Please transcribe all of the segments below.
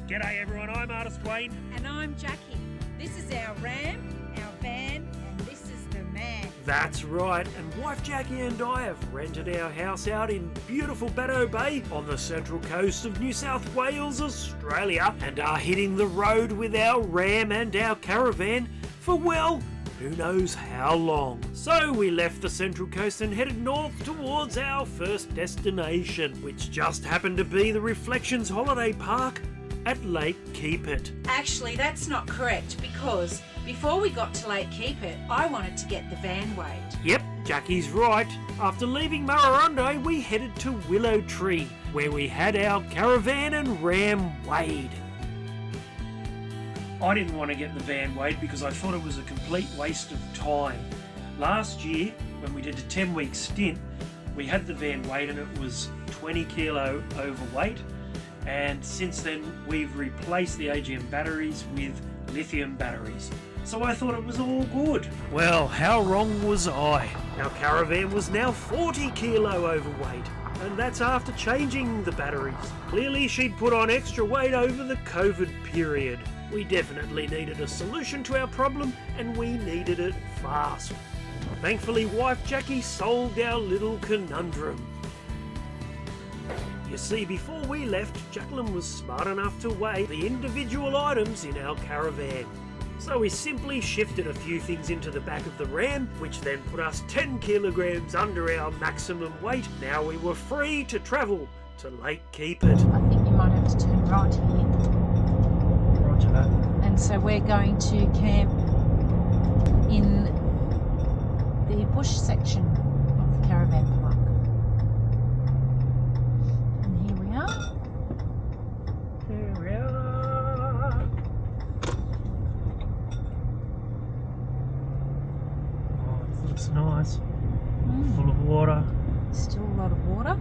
G'day everyone, I'm Artist Wayne. And I'm Jacqui. This is our ram, our van, and this is the man. That's right, and wife Jacqui and I have rented our house out in beautiful Baddow Bay on the central coast of New South Wales, Australia, and are hitting the road with our ram and our caravan for, well, who knows how long. So we left the central coast and headed north towards our first destination, which just happened to be the Reflections Holiday Park at Lake Keepit. Actually, that's not correct, because before we got to Lake Keepit, I wanted to get the van weighed. Yep, Jackie's right. After leaving Murrurundi, we headed to Willow Tree, where we had our caravan and ram weighed. I didn't want to get the van weighed because I thought it was a complete waste of time. Last year, when we did a 10-week stint, we had the van weighed and it was 20 kilo overweight. And since then, we've replaced the AGM batteries with lithium batteries. So I thought it was all good. Well, how wrong was I? Our caravan was now 40 kilo overweight, and that's after changing the batteries. Clearly she'd put on extra weight over the COVID period. We definitely needed a solution to our problem, and we needed it fast. Thankfully, wife Jacqui solved our little conundrum. You see, before we left, Jacqueline was smart enough to weigh the individual items in our caravan. So we simply shifted a few things into the back of the ram, which then put us 10 kilograms under our maximum weight. Now we were free to travel to Lake Keepit. I think you might have to turn right here. Roger that. And so we're going to camp in the bush section of the caravan park. And here we are. Here we are. Oh, it looks nice. Full of water. Still a lot of water.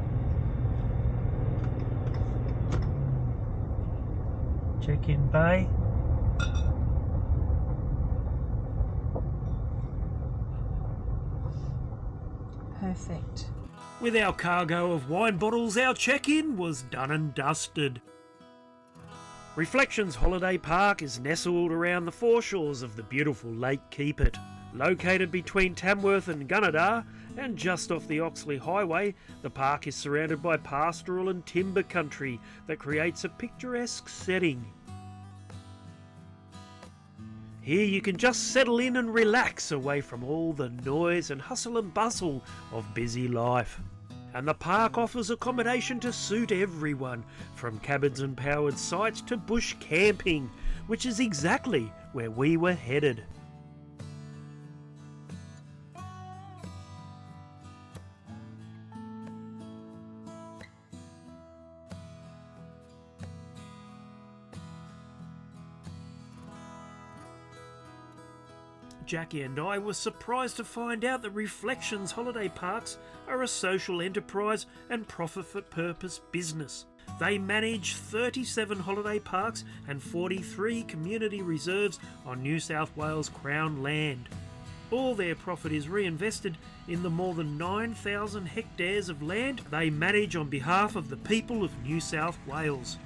Check-in bay. Perfect. With our cargo of wine bottles, our check-in was done and dusted. Reflections Holiday Park is nestled around the foreshores of the beautiful Lake Keepit. Located between Tamworth and Gunnedah and just off the Oxley Highway, the park is surrounded by pastoral and timber country that creates a picturesque setting. Here you can just settle in and relax away from all the noise and hustle and bustle of busy life. And the park offers accommodation to suit everyone, from cabins and powered sites to bush camping, which is exactly where we were headed. Jacqui and I were surprised to find out that Reflections Holiday Parks are a social enterprise and profit-for-purpose business. They manage 37 holiday parks and 43 community reserves on New South Wales Crown land. All their profit is reinvested in the more than 9,000 hectares of land they manage on behalf of the people of New South Wales.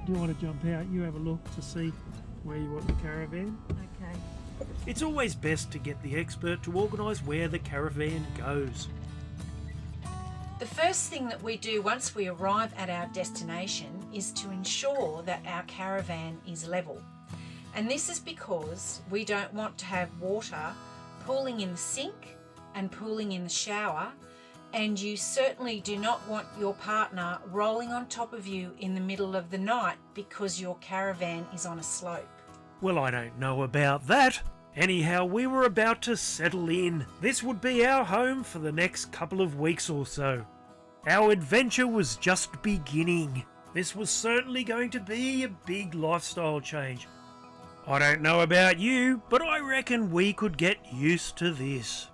Do you want to jump out? You have a look to see where you want the caravan. Okay. It's always best to get the expert to organise where the caravan goes. The first thing that we do once we arrive at our destination is to ensure that our caravan is level. And this is because we don't want to have water pooling in the sink and pooling in the shower, and you certainly do not want your partner rolling on top of you in the middle of the night because your caravan is on a slope. Well, I don't know about that. Anyhow, we were about to settle in. This would be our home for the next couple of weeks or so. Our adventure was just beginning. This was certainly going to be a big lifestyle change. I don't know about you, but I reckon we could get used to this.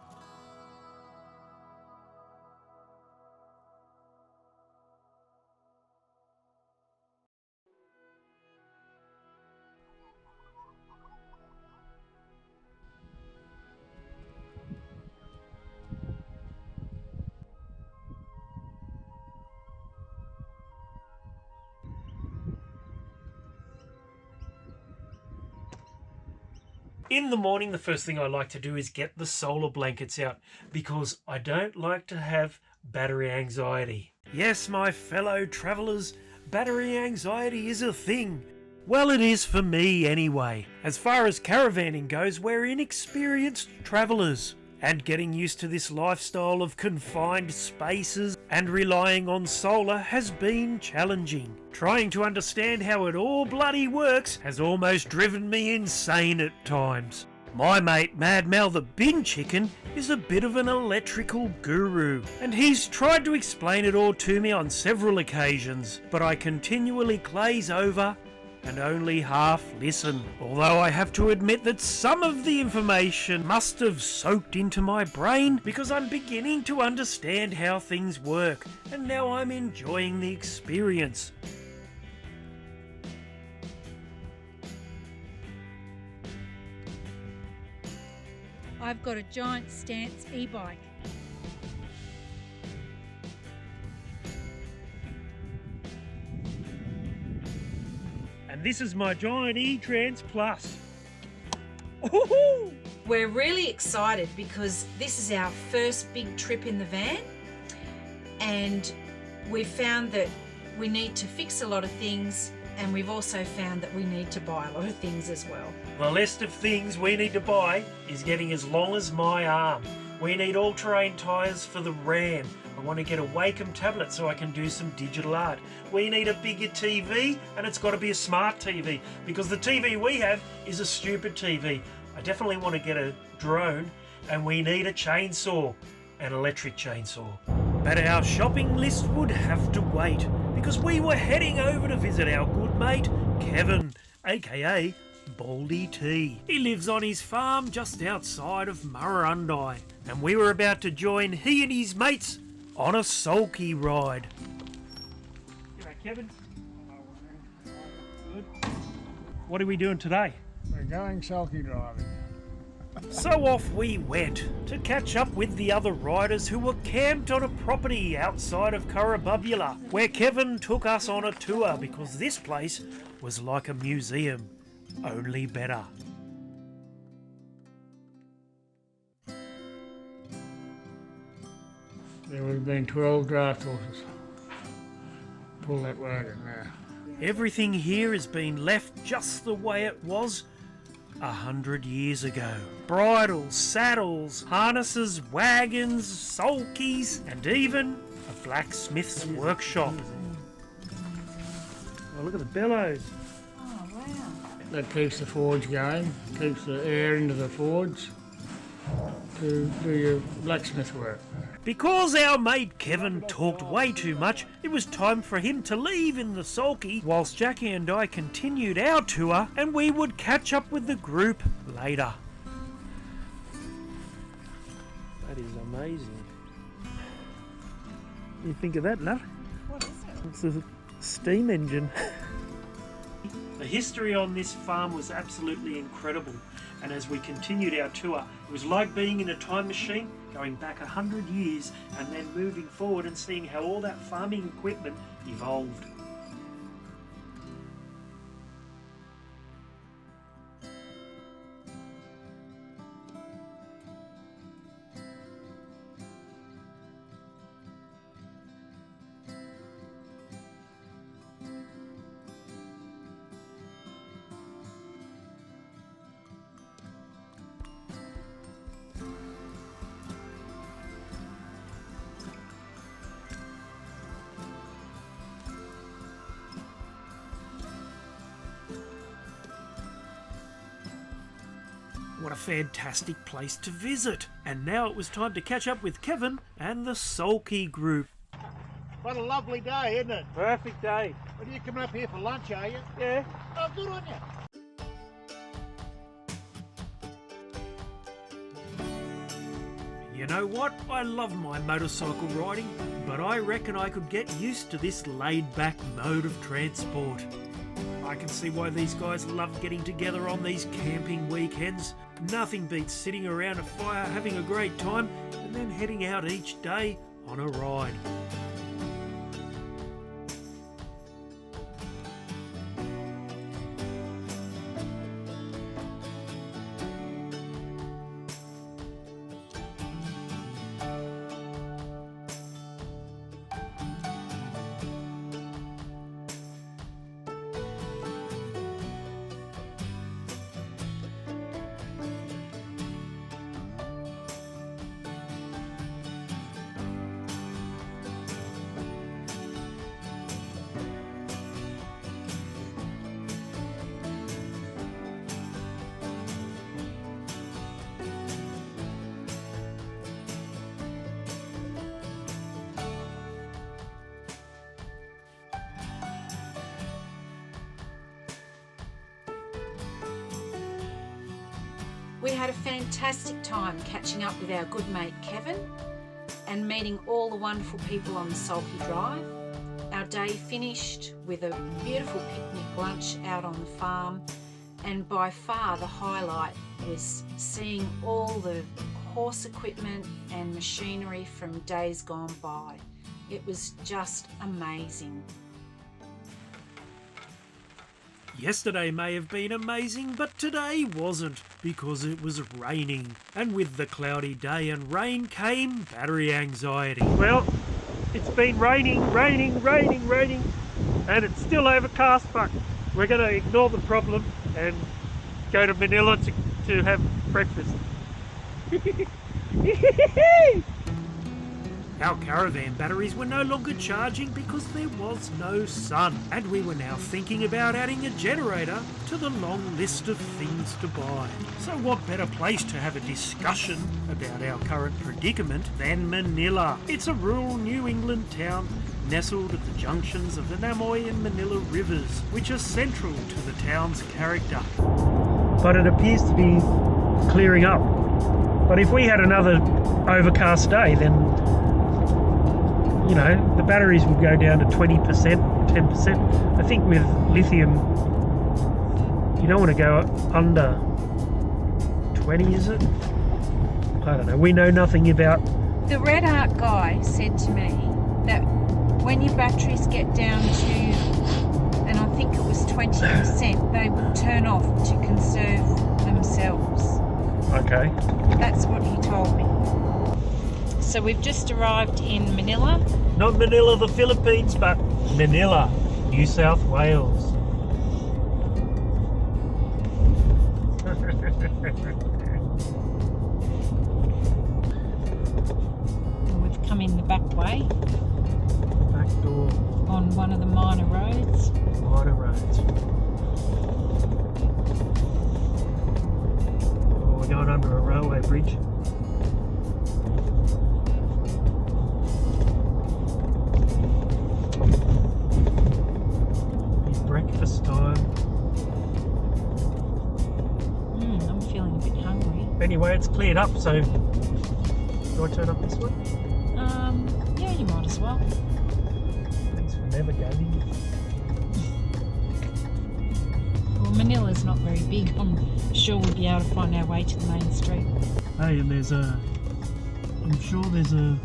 In the morning, the first thing I like to do is get the solar blankets out because I don't like to have battery anxiety. Yes, my fellow travellers, battery anxiety is a thing. Well, it is for me anyway. As far as caravanning goes, we're inexperienced travellers. And getting used to this lifestyle of confined spaces and relying on solar has been challenging. Trying to understand how it all bloody works has almost driven me insane at times. My mate Mad Mal the bin chicken is a bit of an electrical guru, and he's tried to explain it all to me on several occasions, but I continually glaze over and only half listen. Although I have to admit that some of the information must have soaked into my brain because I'm beginning to understand how things work, and now I'm enjoying the experience. I've got a giant stance e-bike. And this is my giant E-Trans Plus. Ooh-hoo! We're really excited because this is our first big trip in the van, and we've found that we need to fix a lot of things, and we've also found that we need to buy a lot of things as well. The list of things we need to buy is getting as long as my arm. We need all-terrain tyres for the Ram. I want to get a Wacom tablet so I can do some digital art. We need a bigger TV, and it's got to be a smart TV because the TV we have is a stupid TV. I definitely want to get a drone, and we need a chainsaw, an electric chainsaw. But our shopping list would have to wait because we were heading over to visit our good mate Kevin, aka Baldy T. He lives on his farm just outside of Murrurundi, and we were about to join he and his mates on a sulky ride. G'day Kevin. Good. What are we doing today? We're going sulky driving. So off we went to catch up with the other riders who were camped on a property outside of Caravan, where Kevin took us on a tour because this place was like a museum, only better. There would have been 12 draft horses. Pull that wagon there. Everything here has been left just the way it was 100 years ago. Bridles, saddles, harnesses, wagons, sulkies, and even a blacksmith's workshop. Oh, look at the bellows. Oh, wow. That keeps the forge going, keeps the air into the forge to do your blacksmith work. Because our mate Kevin talked way too much, it was time for him to leave in the sulky whilst Jackie and I continued our tour, and we would catch up with the group later. That is amazing. You think of that, love? What is it? It's a steam engine. The history on this farm was absolutely incredible, and as we continued our tour, it was like being in a time machine, going back 100 years and then moving forward and seeing how all that farming equipment evolved. What a fantastic place to visit. And now it was time to catch up with Kevin and the Sulky group. What a lovely day, isn't it? Perfect day. Well, you coming up here for lunch, are you? Yeah. Oh, good on you. You know what? I love my motorcycle riding, but I reckon I could get used to this laid-back mode of transport. I can see why these guys love getting together on these camping weekends. Nothing beats sitting around a fire having a great time and then heading out each day on a ride. We had a fantastic time catching up with our good mate Kevin and meeting all the wonderful people on the Sulky Drive. Our day finished with a beautiful picnic lunch out on the farm, and by far the highlight was seeing all the horse equipment and machinery from days gone by. It was just amazing. Yesterday may have been amazing, but today wasn't, because it was raining. And with the cloudy day and rain came battery anxiety. Well, it's been raining, and it's still overcast, but we're going to ignore the problem and go to Manila to have breakfast. Our caravan batteries were no longer charging because there was no sun, and we were now thinking about adding a generator to the long list of things to buy. So what better place to have a discussion about our current predicament than Manila? It's a rural New England town nestled at the junctions of the Namoy and Manila rivers, which are central to the town's character. But it appears to be clearing up. But if we had another overcast day, then you know, the batteries would go down to 20%, 10%. I think with lithium, you don't want to go under 20, is it? I don't know. We know nothing about... The Red Arc guy said to me that when your batteries get down to, and I think it was 20%, they will turn off to conserve themselves. Okay. That's what he told me. So we've just arrived in Manila. Not Manila, the Philippines, but Manila, New South Wales. We've come in the back way Back door. on one of the minor roads. Minor roads. Oh, we're going under a railway bridge. Breakfast time. I'm feeling a bit hungry. Anyway, it's cleared up, so do I turn up this way? Yeah, you might as well. Thanks for navigating. Well, Manila's not very big. I'm sure we'll be able to find our way to the main street. Hey, and I'm sure there's a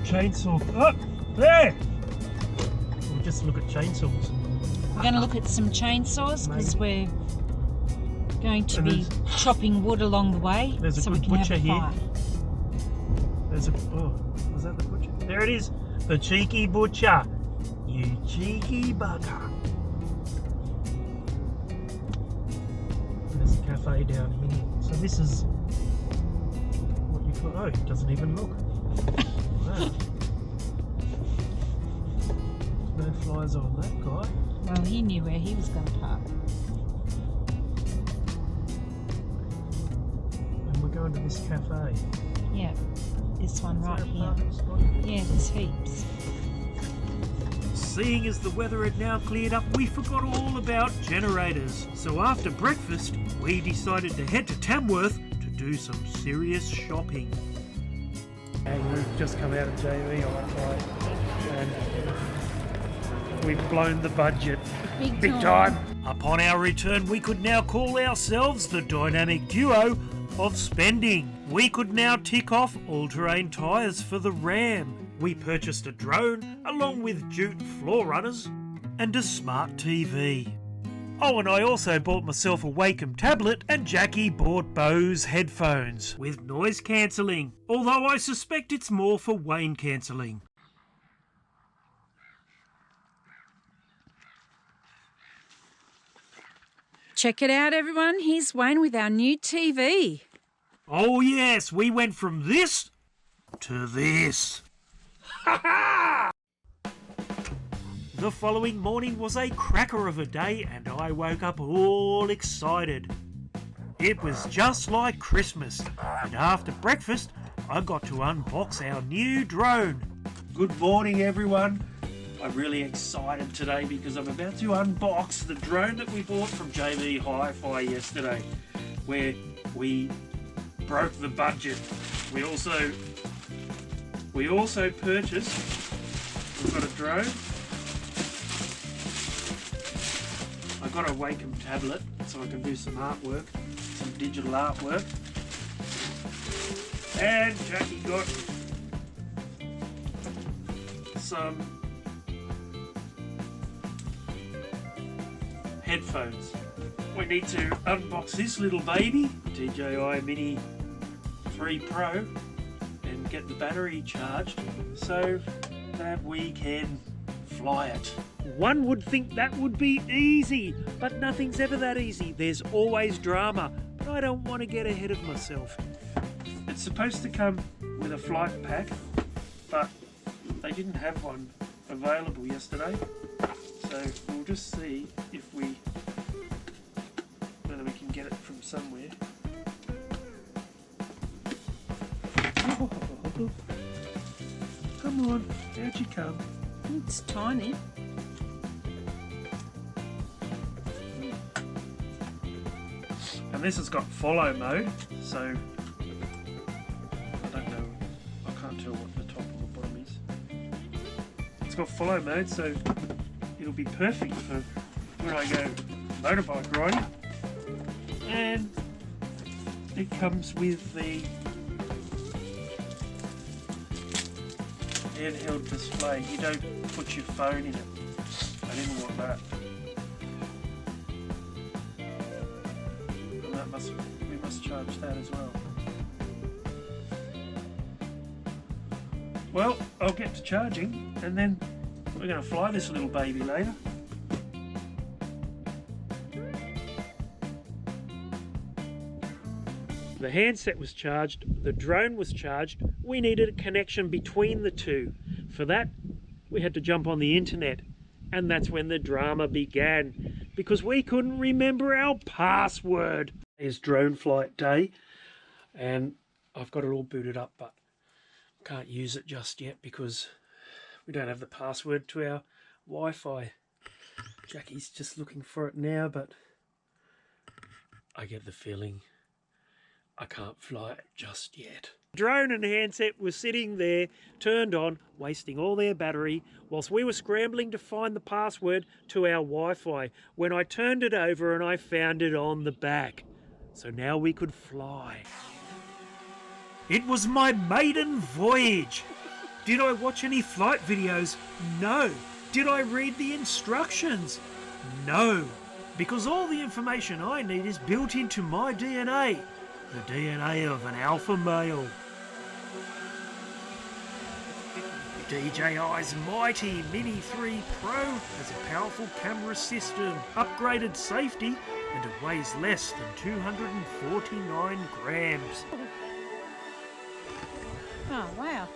chainsaw. Oh, there! We'll just look at chainsaws. We're going to look at some chainsaws because we're going to And be chopping wood along the way. There's a so we good can butcher have a here. fire. Was that the butcher? There it is, the cheeky butcher. You cheeky bugger. There's a cafe down here. So this is what you call. Oh, it doesn't even look. Wow. No flies on that guy. Well, he knew where he was going to park. And we're going to this cafe. Yeah, this one Is right there a here. parking spot? Yeah, there's heaps. Seeing as the weather had now cleared up, we forgot all about generators. So after breakfast, we decided to head to Tamworth to do some serious shopping. And we've just come out of JV on that and we've blown the budget. Big time. Upon our return, we could now call ourselves the dynamic duo of spending. We could now tick off all-terrain tyres for the Ram. We purchased a drone along with jute floor runners and a smart TV. Oh, and I also bought myself a Wacom tablet, and Jackie bought Bose headphones with noise cancelling, although I suspect it's more for Wayne cancelling. Check it out, everyone. Here's Wayne with our new TV. Oh yes, we went from this to this. The following morning was a cracker of a day and I woke up all excited. It was just like Christmas, and after breakfast I got to unbox our new drone. Good morning everyone. I'm really excited today because I'm about to unbox the drone that we bought from JB Hi-Fi yesterday, where we broke the budget. We also purchased, we've got a drone. I got a Wacom tablet so I can do some artwork, some digital artwork. And Jackie got some headphones. We need to unbox this little baby, DJI Mini 3 Pro, and get the battery charged so that we can fly it. One would think that would be easy, but nothing's ever that easy. There's always drama, but I don't want to get ahead of myself. It's supposed to come with a flight pack, but they didn't have one available yesterday, so we'll just see whether we can get it from somewhere. Oh, come on, how'd you come? It's tiny. And this has got follow mode, so I don't know, I can't tell what the top or the bottom is. It's got follow mode, so it'll be perfect for when I go motorbike riding. And it comes with the handheld display. You don't put your phone in it. I didn't want that. And we must charge that as well. Well, I'll get to charging and then we're going to fly this little baby later. The handset was charged, the drone was charged, we needed a connection between the two. For that, we had to jump on the internet, and that's when the drama began, because we couldn't remember our password. It's drone flight day, and I've got it all booted up, but can't use it just yet because we don't have the password to our Wi-Fi. Jackie's just looking for it now, but I get the feeling I can't fly it just yet. Drone and handset were sitting there, turned on, wasting all their battery, whilst we were scrambling to find the password to our Wi-Fi, when I turned it over and I found it on the back. So now we could fly. It was my maiden voyage. Did I watch any flight videos? No. Did I read the instructions? No. Because all the information I need is built into my DNA. The DNA of an alpha male. DJI's mighty Mini 3 Pro has a powerful camera system, upgraded safety, and it weighs less than 249 grams. Oh, wow.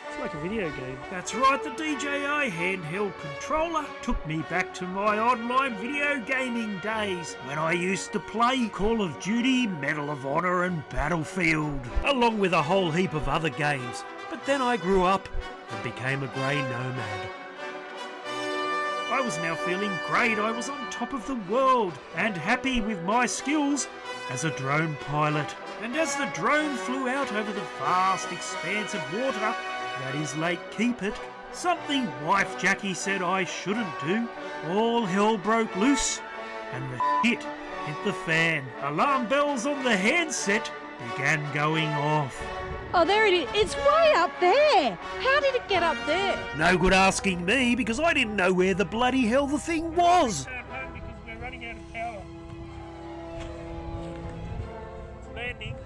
It's like a video game. That's right, the DJI handheld controller took me back to my online video gaming days when I used to play Call of Duty, Medal of Honor and Battlefield, along with a whole heap of other games. But then I grew up and became a grey nomad. I was now feeling great. I was on top of the world and happy with my skills as a drone pilot. And as the drone flew out over the vast expanse of water that is Lake Keepit, something wife Jackie said I shouldn't do. All hell broke loose and the shit hit the fan. Alarm bells on the handset began going off. Oh, there it is. It's way up there. How did it get up there? No good asking me, because I didn't know where the bloody hell the thing was. Because we're running out of power. It's landing.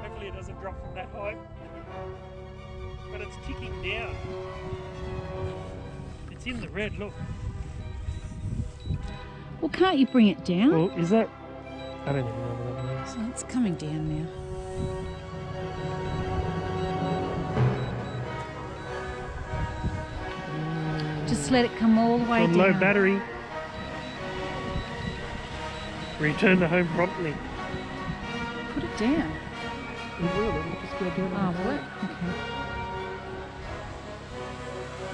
Hopefully it doesn't drop from that height. But it's ticking down. It's in the red, look. Well, can't you bring it down? Well, is that... I don't even know what that means. Oh, it's coming down now. Just let it come all the way On down. low battery. Return to home promptly. Put it down. It will, it'll just go down. Oh, will it? Okay.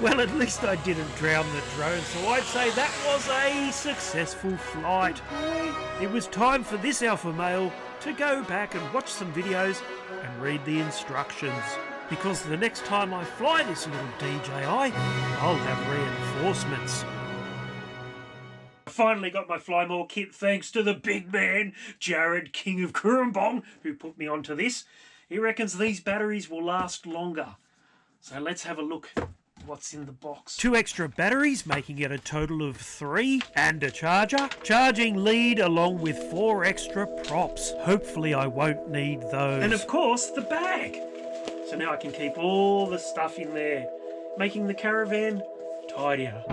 Well, at least I didn't drown the drone, so I'd say that was a successful flight. It was time for this alpha male to go back and watch some videos and read the instructions. Because the next time I fly this little DJI, I'll have reinforcements. I finally got my Fly More kit thanks to the big man, Jared, King of Caravan, who put me onto this. He reckons these batteries will last longer. So let's have a look at what's in the box. 2 extra batteries, making it a total of 3, and a charger. Charging lead along with 4 extra props. Hopefully I won't need those. And of course, the bag. So now I can keep all the stuff in there, making the Caravan tidier.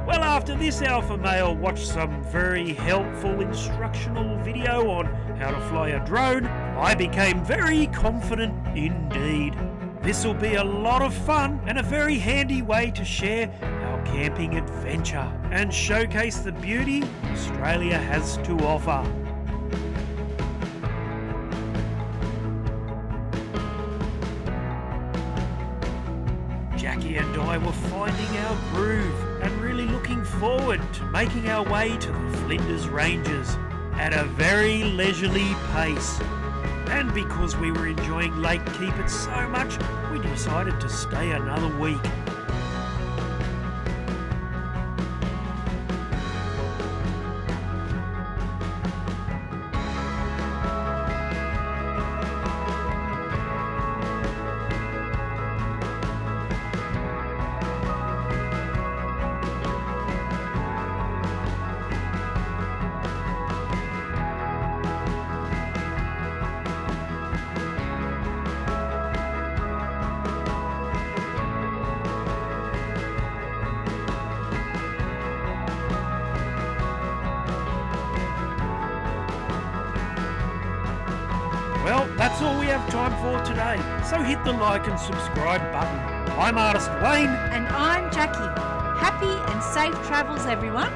Well, after this alpha male watched some very helpful instructional video on how to fly a drone, I became very confident indeed. This will be a lot of fun and a very handy way to share our camping adventure and showcase the beauty Australia has to offer. Jacqui and I were finding our groove and really looking forward to making our way to the Flinders Ranges at a very leisurely pace. And because we were enjoying Lake Keepit so much, we decided to stay another week. Well, that's all we have time for today, so hit the like and subscribe button. I'm Artist Wayne. And I'm Jacqui. Happy and safe travels, everyone.